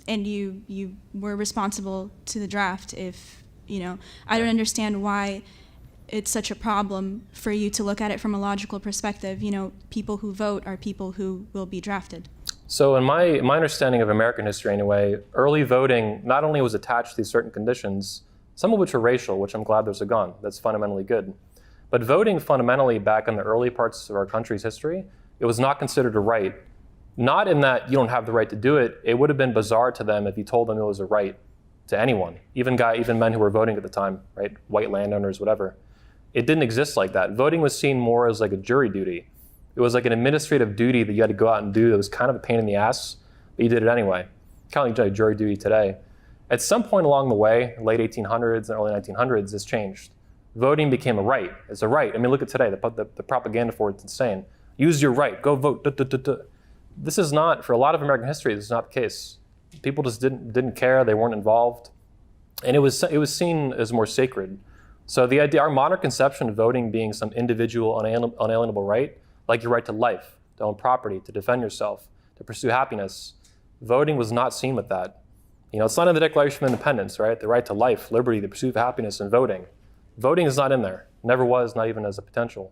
And you were responsible to the draft if, I don't understand why it's such a problem for you to look at it from a logical perspective. People who vote are people who will be drafted. So in my understanding of American history anyway, early voting not only was attached to these certain conditions, some of which are racial, which I'm glad there's a gun, that's fundamentally good. But voting fundamentally back in the early parts of our country's history, it was not considered a right. Not in that you don't have the right to do it. It would have been bizarre to them if you told them it was a right to anyone, even men who were voting at the time, right? White landowners, whatever. It didn't exist like that. Voting was seen more as like a jury duty. It was like an administrative duty that you had to go out and do that was kind of a pain in the ass, but you did it anyway. Kind of like jury duty today. At some point along the way, late 1800s and early 1900s, this changed. Voting became a right. It's a right. Look at today. The propaganda for it's insane. Use your right. Go vote. This is not, for a lot of American history, this is not the case. People just didn't care. They weren't involved. And it was seen as more sacred. So the idea, our modern conception of voting being some individual unalienable right, like your right to life, to own property, to defend yourself, to pursue happiness, voting was not seen with that. It's not in the Declaration of Independence, right? The right to life, liberty, the pursuit of happiness, and voting. Voting is not in there. Never was, not even as a potential.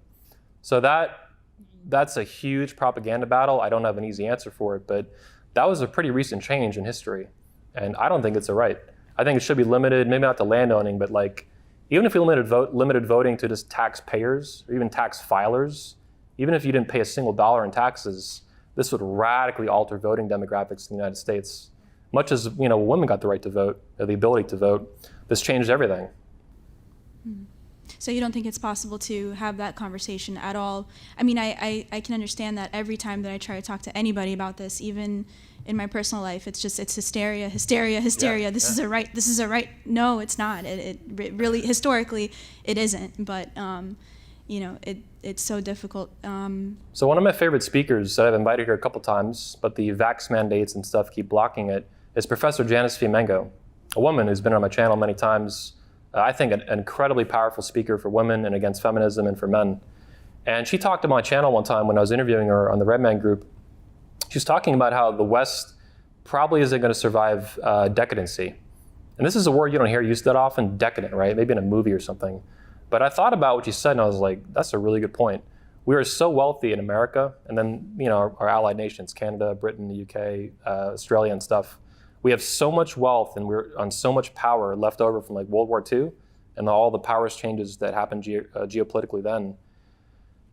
So that's a huge propaganda battle. I don't have an easy answer for it, but That was a pretty recent change in history. And I don't think it's a right. I think it should be limited, maybe not to landowning, but like, even if we limited voting to just taxpayers or even tax filers, even if you didn't pay a single dollar in taxes, this would radically alter voting demographics in the United States. Much as, you know, women got the right to vote, or the ability to vote, this changed everything. So you don't think it's possible to have that conversation at all? I mean, I can understand that every time that I try to talk to anybody about this, even in my personal life, it's hysteria. Yeah, This is a right. No, it's not. It really, historically, it isn't. But, you know, it's so difficult. So one of my favorite speakers that I've invited here a couple times, but the vax mandates and stuff keep blocking it, is Professor Janice Fimengo, a woman who's been on my channel many times. I think an incredibly powerful speaker for women and against feminism and for men. And she talked to my channel one time when I was interviewing her on the Red Man group. She was talking about how the West probably isn't going to survive decadency. And this is a word you don't hear used that often, decadent, right? Maybe in a movie or something. But I thought about what she said and I was like, that's a really good point. We are so wealthy in America, and then, you know, our allied nations, Canada, Britain, the UK, Australia and stuff. We have so much wealth and we're on so much power left over from like World War II and all the powers changes that happened geopolitically then.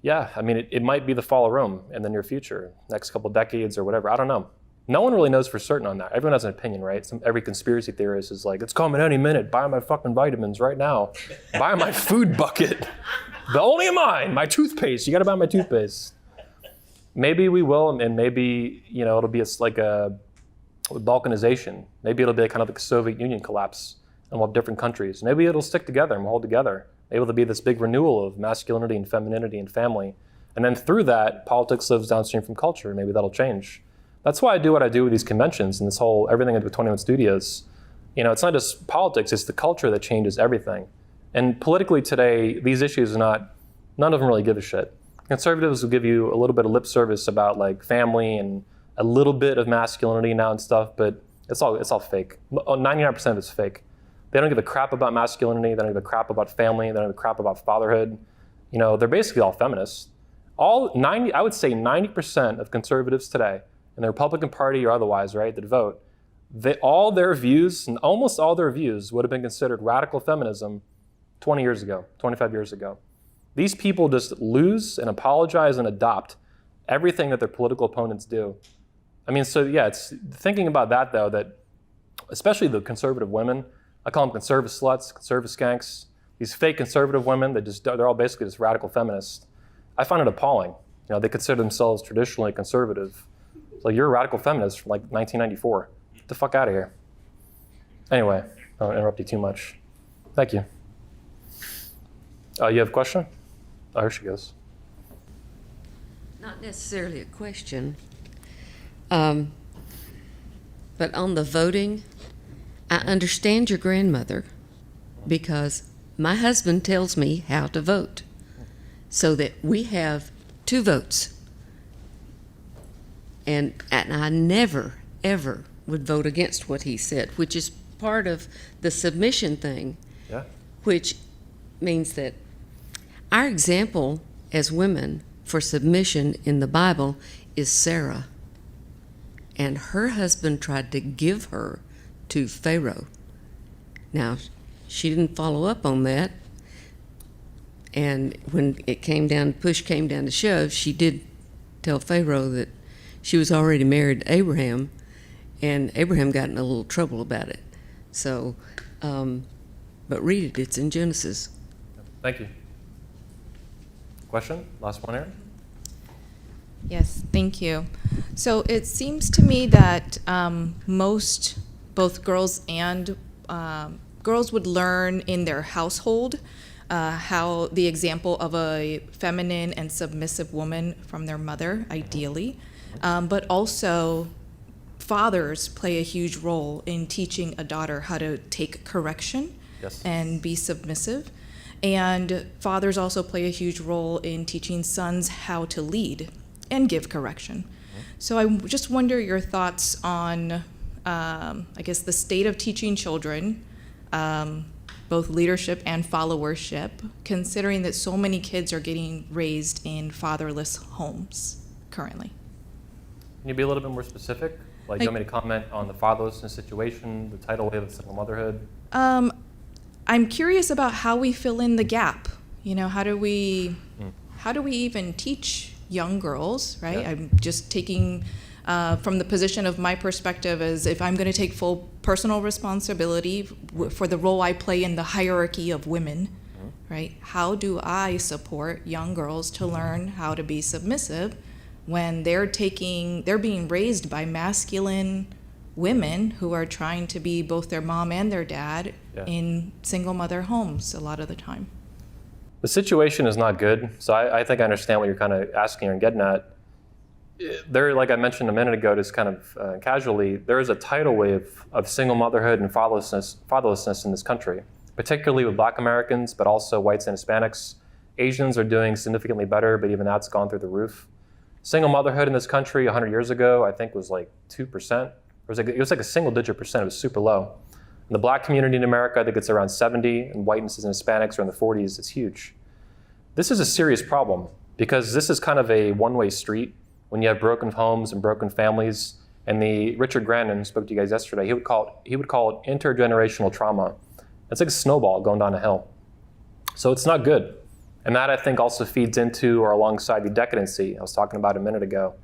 Yeah, I mean, it might be the fall of Rome in the near future, next couple decades or whatever. I don't know. No one really knows for certain on that. Everyone has an opinion, right? Every conspiracy theorist is like, it's coming any minute. Buy my fucking vitamins right now. Buy my food bucket. The only of mine, my toothpaste. You got to buy my toothpaste. Maybe we will, and maybe, you know, it'll be like a balkanization. Maybe it'll be kind of like a Soviet Union collapse, and we'll have different countries. Maybe it'll stick together and we'll hold together. Maybe it'll be this big renewal of masculinity and femininity and family. And then through that, politics lives downstream from culture. Maybe that'll change. That's why I do what I do with these conventions and this whole everything at 21 Studios. You know, it's not just politics, it's the culture that changes everything. And politically today, these issues none of them really give a shit. Conservatives will give you a little bit of lip service about like family and a little bit of masculinity now and stuff, but it's all fake. 99% of it's fake. They don't give a crap about masculinity. They don't give a crap about family. They don't give a crap about fatherhood. You know, they're basically all feminists. I would say 90% of conservatives today, in the Republican Party or otherwise, right, that vote, all their views and almost all their views would have been considered radical feminism 20 years ago, 25 years ago. These people just lose and apologize and adopt everything that their political opponents do. I mean, so yeah, it's thinking about that though, that especially the conservative women, I call them conservative sluts, conservative skanks, these fake conservative women they're all basically just radical feminists. I find it appalling. You know, they consider themselves traditionally conservative. So you're a radical feminist from like 1994. Get the fuck out of here. Anyway, I don't interrupt you too much. Thank you. You have a question? Oh, here she goes. Not necessarily a question, but on the voting, I understand your grandmother because my husband tells me how to vote so that we have 2 votes. And I never, ever would vote against what he said, which is part of the submission thing, which means that our example as women for submission in the Bible is Sarah. And her husband tried to give her to Pharaoh. Now, she didn't follow up on that. And when push came down to shove, she did tell Pharaoh that she was already married to Abraham, and Abraham got in a little trouble about it. So, but read it, it's in Genesis. Thank you. Question? Last one, Erin? Yes, thank you. So it seems to me that both girls and girls would learn in their household how the example of a feminine and submissive woman from their mother, ideally, but also fathers play a huge role in teaching a daughter how to take correction and be submissive. And fathers also play a huge role in teaching sons how to lead and give correction. So I just wonder your thoughts on, I guess, the state of teaching children, both leadership and followership, considering that so many kids are getting raised in fatherless homes currently. Can you be a little bit more specific? Like, do you want me to comment on the fatherlessness situation, the tidal wave of single motherhood? I'm curious about how we fill in the gap. You know, how do we even teach young girls, right? Yeah. I'm just taking from the position of my perspective as if I'm going to take full personal responsibility for the role I play in the hierarchy of women, right? How do I support young girls to learn how to be submissive when they're being raised by masculine women who are trying to be both their mom and their dad in single mother homes a lot of the time? The situation is not good. So I think I understand what you're kind of asking and getting at. There, like I mentioned a minute ago, just kind of casually, there is a tidal wave of single motherhood and fatherlessness in this country, particularly with Black Americans, but also whites and Hispanics. Asians are doing significantly better, but even that's gone through the roof. Single motherhood in this country 100 years ago, I think, was like 2%. It was like a single-digit percent. It was super low. In the Black community in America, I think it's around 70, and whites and Hispanics are in the 40s. It's huge. This is a serious problem because this is kind of a one-way street. When you have broken homes and broken families, and the Richard Grandin spoke to you guys yesterday, he would call it intergenerational trauma. It's like a snowball going down a hill. So it's not good. And that, I think, also feeds into or alongside the decadency I was talking about a minute ago.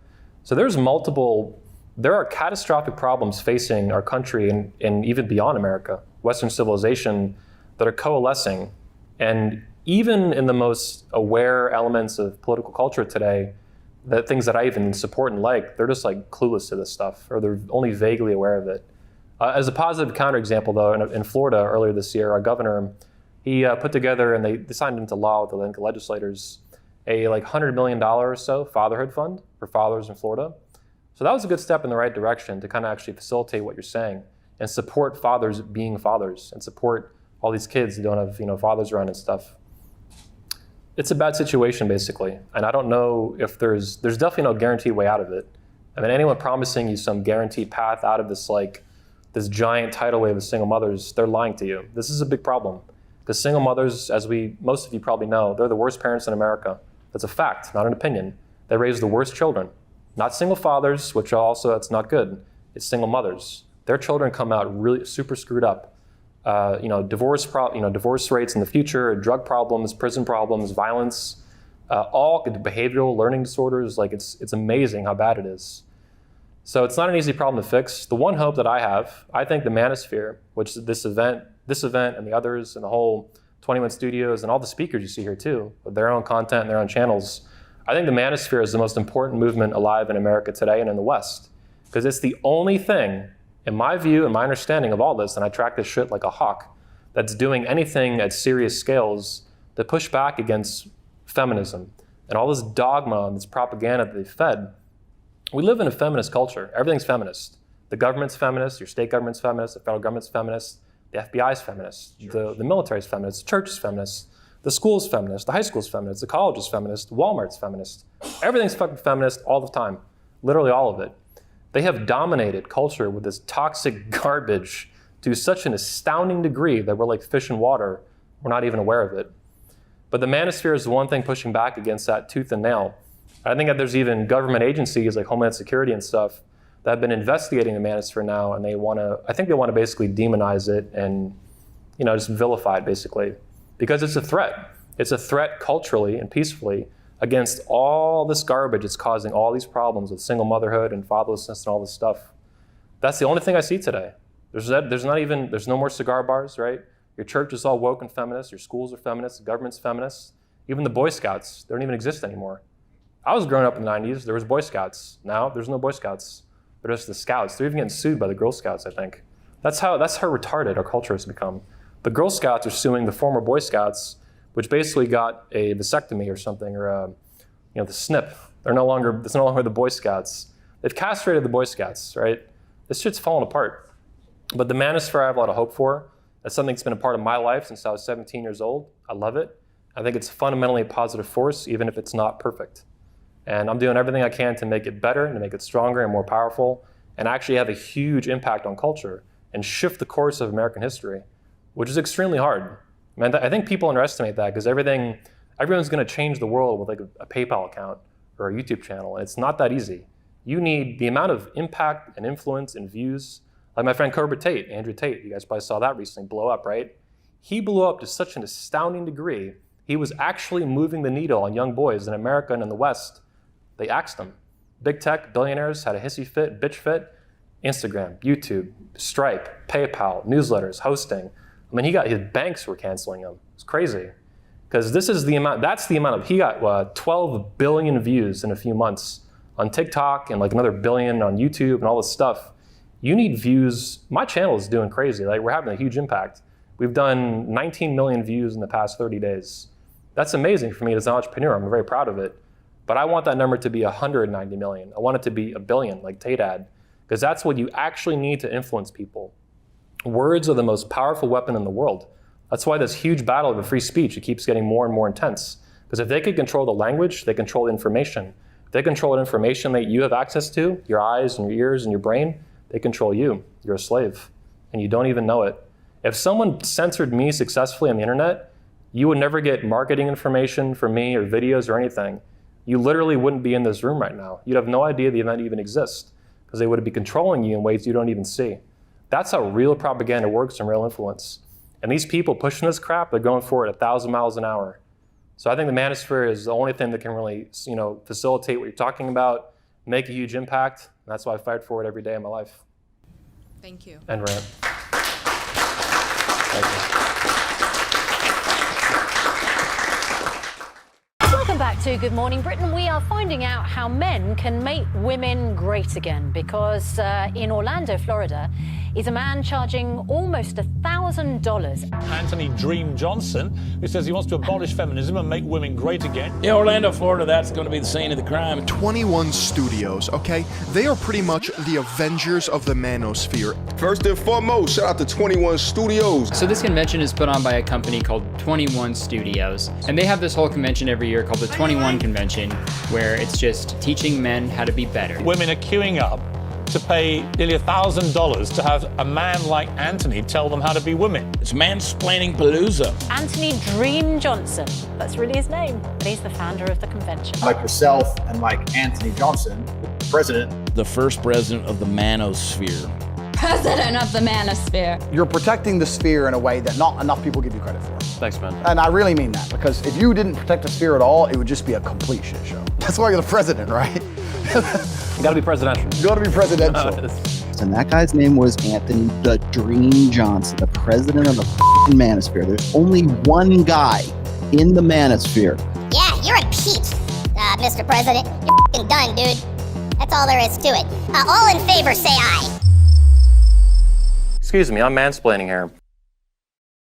So there are catastrophic problems facing our country and even beyond America, Western civilization, that are coalescing. And even in the most aware elements of political culture today, the things that I even support and like, they're just like clueless to this stuff, or they're only vaguely aware of it. As a positive counterexample, though, in Florida earlier this year, our governor, he put together, and they signed into law with the Lincoln legislators, a like $100 million or so fatherhood fund for fathers in Florida. So that was a good step in the right direction to kind of actually facilitate what you're saying and support fathers being fathers and support all these kids who don't have fathers around and stuff. It's a bad situation, basically, and I don't know if there's definitely no guaranteed way out of it. I mean, anyone promising you some guaranteed path out of this giant tidal wave of single mothers, they're lying to you. This is a big problem. Because single mothers, as most of you probably know, they're the worst parents in America. That's a fact, not an opinion. They raise the worst children. Not single fathers, which also, that's not good. It's single mothers. Their children come out really super screwed up. Divorce rates in the future, drug problems, prison problems, violence, all behavioral learning disorders. Like it's amazing how bad it is. So it's not an easy problem to fix. The one hope that I have, I think the manosphere, which is this event and the others and the whole 21 Studios and all the speakers you see here too, with their own content and their own channels, I think the manosphere is the most important movement alive in America today and in the West. Because it's the only thing, in my view and my understanding of all this, and I track this shit like a hawk, that's doing anything at serious scales to push back against feminism and all this dogma and this propaganda that they fed. We live in a feminist culture. Everything's feminist. The government's feminist, your state government's feminist, the federal government's feminist, the FBI's feminist, the military's feminist, the church is feminist, the school's feminist, the high school's feminist, the college is feminist, Walmart's feminist. Everything's fucking feminist all the time, literally all of it. They have dominated culture with this toxic garbage to such an astounding degree that we're like fish in water. We're not even aware of it. But the manosphere is the one thing pushing back against that tooth and nail. I think that there's even government agencies like Homeland Security and stuff that have been investigating the manosphere now, and they want to basically demonize it and just vilify it basically, because it's a threat. It's a threat culturally and peacefully against all this garbage. It's causing all these problems with single motherhood and fatherlessness and all this stuff. That's the only thing I see today. There's no more cigar bars, right? Your church is all woke and feminist. Your schools are feminist. The government's feminist. Even the Boy Scouts, they don't even exist anymore. I was growing up in the 90s. There was Boy Scouts. Now there's no Boy Scouts. They're just the Scouts. They're even getting sued by the Girl Scouts, I think. That's how retarded our culture has become. The Girl Scouts are suing the former Boy Scouts, which basically got a vasectomy or something, or the snip. It's no longer the Boy Scouts. They've castrated the Boy Scouts, right? This shit's falling apart. But the manosphere I have a lot of hope for. That's something that's been a part of my life since I was 17 years old. I love it. I think it's fundamentally a positive force, even if it's not perfect. And I'm doing everything I can to make it better, and to make it stronger and more powerful, and actually have a huge impact on culture and shift the course of American history, which is extremely hard. I think people underestimate that because everyone's going to change the world with like a PayPal account or a YouTube channel. And it's not that easy. You need the amount of impact and influence and views. Like my friend Cobra Tate, Andrew Tate, you guys probably saw that recently blow up, right? He blew up to such an astounding degree. He was actually moving the needle on young boys in America and in the West. They axed him. Big tech, billionaires had a hissy fit, bitch fit. Instagram, YouTube, Stripe, PayPal, newsletters, hosting. I mean, his banks were canceling him. It's crazy. Because this is the amount, that's the amount of, he got 12 billion views in a few months on TikTok and like another billion on YouTube and all this stuff. You need views. My channel is doing crazy. Like, we're having a huge impact. We've done 19 million views in the past 30 days. That's amazing for me as an entrepreneur. I'm very proud of it. But I want that number to be 190 million. I want it to be 1 billion, like Tate had, because that's what you actually need to influence people. Words are the most powerful weapon in the world. That's why this huge battle over free speech, it keeps getting more and more intense. Because if they could control the language, they control the information. If they control the information that you have access to, your eyes and your ears and your brain, they control you. You're a slave, and you don't even know it. If someone censored me successfully on the internet, you would never get marketing information from me or videos or anything. You literally wouldn't be in this room right now. You'd have no idea the event even exists, because they would be controlling you in ways you don't even see. That's how real propaganda works and real influence. And these people pushing this crap, they're going for it 1,000 miles an hour. So I think the manosphere is the only thing that can really, facilitate what you're talking about, make a huge impact. And that's why I fight for it every day of my life. Thank you. And rant. Thank you. Welcome back to Good Morning Britain. We are finding out how men can make women great again, because in Orlando, Florida, is a man charging almost $1,000. Anthony Dream Johnson, who says he wants to abolish feminism and make women great again. Yeah, Orlando, Florida, that's going to be the scene of the crime. 21 studios, okay? They are pretty much the Avengers of the manosphere. First and foremost, shout out to 21 Studios. So this convention is put on by a company called 21 Studios, and they have this whole convention every year called the 21 Convention, where it's just teaching men how to be better. Women are queuing up to pay nearly $1,000 to have a man like Anthony tell them how to be women. It's mansplaining palooza. Anthony Dream Johnson, that's really his name. And he's the founder of the convention. Like yourself and like Anthony Johnson, president. The first president of the manosphere. President of the manosphere. You're protecting the sphere in a way that not enough people give you credit for. Thanks, man. And I really mean that, because if you didn't protect the sphere at all, it would just be a complete shit show. That's why you're the president, right? You gotta be presidential. You gotta be presidential. And that guy's name was Anthony the Dream Johnson, the president of the manosphere. There's only one guy in the manosphere. Yeah, you're impeached, Mr. President. You're f***ing done, dude. That's all there is to it. All in favor, say aye. Excuse me, I'm mansplaining here.